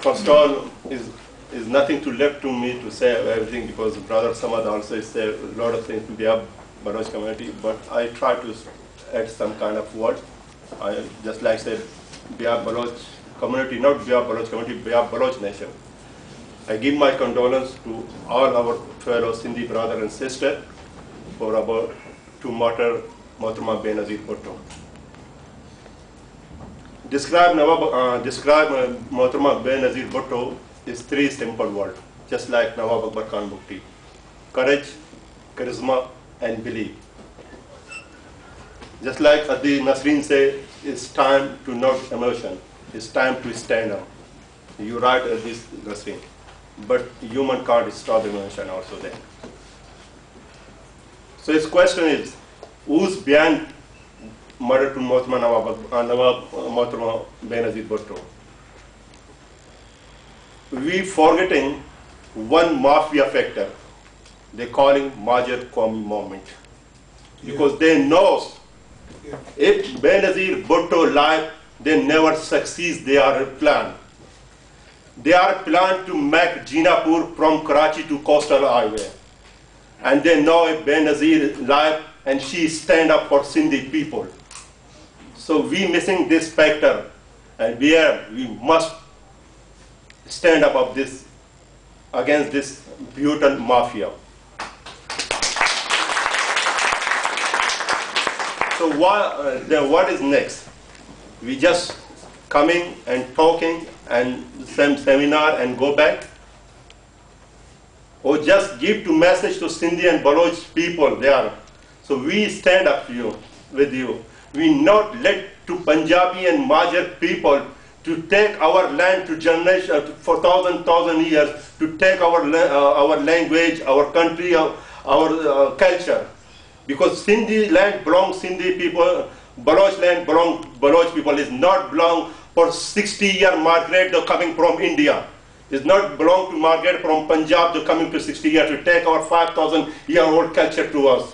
First of all, is nothing to left to me to say everything because Brother Samad also said a lot of things to Biab Baloch community, but I try to add some kind of word. I just like said Biab Baloch community, not Biab Baloch community, Biab Baloch nation. I give my condolence to all our fellow Sindhi brother and sister for about to murder Mohtarama Benazir Bhutto. Describe Mohtarama Benazir Bhutto is three simple words, just like Nawab Akbar Khan Bukti. Courage, charisma, and belief. Just like Adi Nasreen said, it's time to not emotion. It's time to stand up. You write this Nasreen. But human can't stop emotion also then. So his question is, who's behind murder to Mohtarama Benazir Bhutto? We forgetting one mafia factor. They calling Major Qawmi movement. Because they know if Benazir Bhutto life, they never succeed their plan. They are planned to make Jinapur from Karachi to coastal highway. And they know if Benazir life and she stand up for Sindhi people. So we missing this factor, and we must stand up of this against this brutal mafia. So what is next? We just coming and talking and some seminar and go back, or just give to message to Sindhi and Baloch people there. So we stand up to you, with you. We not let to Punjabi and Major people to take our land to generation for thousand years, to take our language, our country, our culture. Because Sindhi land belongs Sindhi people, Baloch land belongs Baloch people. Is not belong for 60-year migrate they're coming from India. It's not belong to migrate from Punjab they're coming to 60 years to take our 5,000-year-old culture to us.